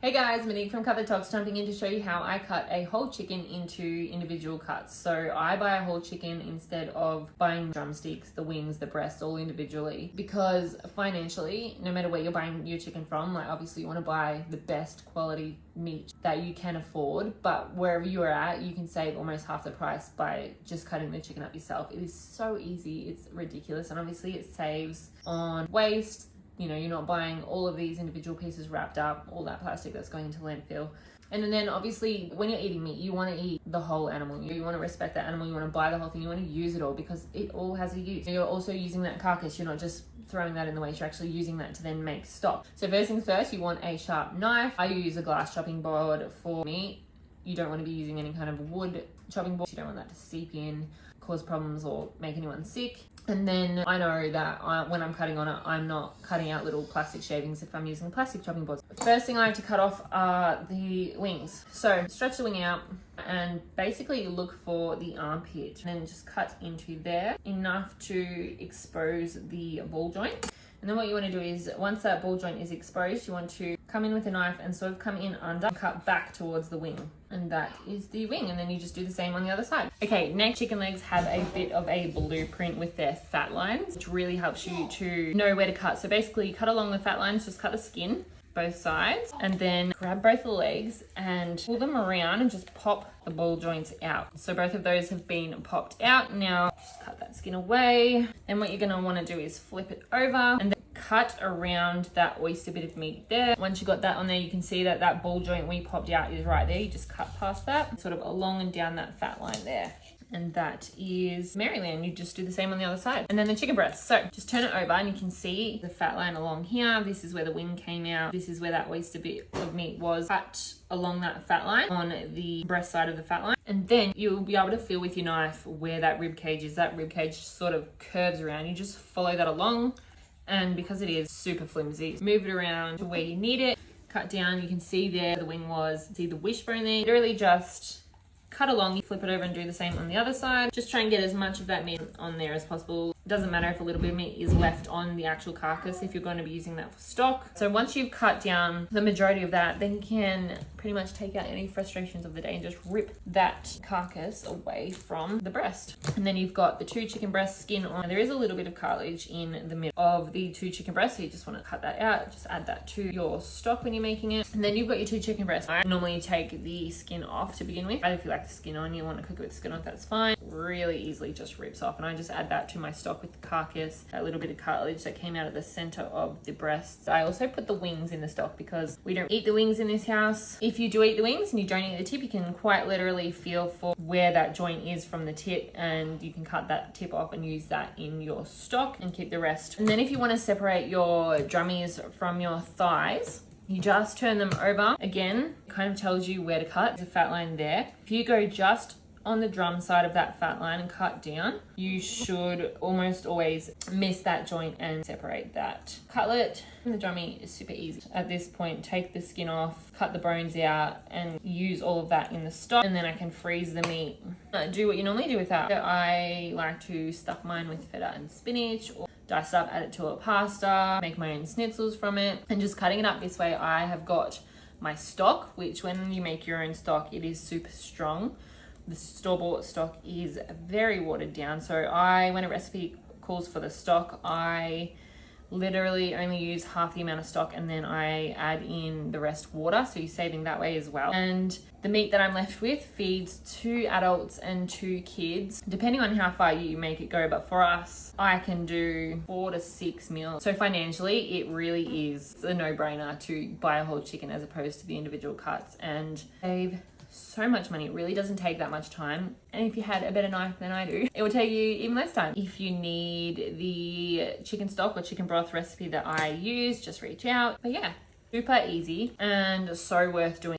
Hey guys, Monique from Cut the Talks, jumping in to show you how I cut a whole chicken into individual cuts. So I buy a whole chicken instead of buying drumsticks, the wings, the breasts all individually, because financially, no matter where you're buying your chicken from, like obviously you want to buy the best quality meat that you can afford, but wherever you are at, you can save almost half the price by just cutting the chicken up yourself. It is so easy, it's ridiculous, and obviously it saves on waste. You know, you're not buying all of these individual pieces wrapped up, all that plastic that's going into landfill. And then obviously when you're eating meat, you want to eat the whole animal. You want to respect that animal, you want to buy the whole thing, you want to use it all because it all has a use. You're also using that carcass, you're not just throwing that in the waste, you're actually using that to then make stock. So first things first, you want a sharp knife. I use a glass chopping board for meat. You don't want to be using any kind of wood chopping board. You don't want that to seep in, cause problems or make anyone sick. And then I know that when I'm cutting on it, I'm not cutting out little plastic shavings if I'm using plastic chopping boards. First thing I like to cut off are the wings. So stretch the wing out and basically look for the armpit and then just cut into there enough to expose the ball joint. And then what you want to do is once that ball joint is exposed, you want to come in with a knife and sort of come in under and cut back towards the wing. And that is the wing. And then you just do the same on the other side. Okay, next, chicken legs have a bit of a blueprint with their fat lines, which really helps you to know where to cut. So basically cut along the fat lines, just cut the skin, both sides, and then grab both the legs and pull them around and just pop the ball joints out. So both of those have been popped out. Now just cut that skin away. Then what you're gonna wanna do is flip it over and then cut around that oyster bit of meat there. Once you got that on there, you can see that that ball joint we popped out is right there. You just cut past that, sort of along and down that fat line there. And that is Maryland. You just do the same on the other side. And then the chicken breast. So just turn it over and you can see the fat line along here. This is where the wing came out. This is where that oyster bit of meat was. Cut along that fat line on the breast side of the fat line. And then you'll be able to feel with your knife where that rib cage is. That rib cage sort of curves around. You just follow that along. And because it is super flimsy, move it around to where you need it. Cut down, you can see there the wing was. See the wishbone there. Literally just cut along, you flip it over and do the same on the other side. Just try and get as much of that meat on there as possible. It doesn't matter if a little bit of meat is left on the actual carcass if you're going to be using that for stock. So once you've cut down the majority of that, then you can pretty much take out any frustrations of the day and just rip that carcass away from the breast. And then you've got the two chicken breast skin on. There is a little bit of cartilage in the middle of the two chicken breasts, so you just want to cut that out. Just add that to your stock when you're making it. And then you've got your two chicken breasts. I normally take the skin off to begin with. If you like the skin on, you want to cook it with the skin on, that's fine. Really easily just rips off, and I just add that to my stock with the carcass, that little bit of cartilage that came out of the center of the breasts. I also put the wings in the stock because we don't eat the wings in this house. If you do eat the wings and you don't eat the tip, you can quite literally feel for where that joint is from the tip, and you can cut that tip off and use that in your stock and keep the rest. And then if you want to separate your drummies from your thighs, you just turn them over. Again, it kind of tells you where to cut. There's a fat line there. If you go just on the drum side of that fat line and cut down, you should almost always miss that joint and separate that cutlet. And the drummy is super easy. At this point, take the skin off, cut the bones out, and use all of that in the stock. And then I can freeze the meat. Do what you normally do with that. I like to stuff mine with feta and spinach, or dice up, add it to a pasta, make my own schnitzels from it. And just cutting it up this way, I have got my stock, which when you make your own stock, it is super strong. The store-bought stock is very watered down. So when a recipe calls for the stock, I literally only use half the amount of stock and then I add in the rest water. So you're saving that way as well. And the meat that I'm left with feeds 2 adults and 2 kids, depending on how far you make it go. But for us, I can do 4 to 6 meals. So financially, it really is a no-brainer to buy a whole chicken as opposed to the individual cuts and save so much money. It really doesn't take that much time, and if you had a better knife than I do, it will take you even less time. If you need the chicken stock or chicken broth recipe that I use, just reach out. But yeah, super easy and so worth doing.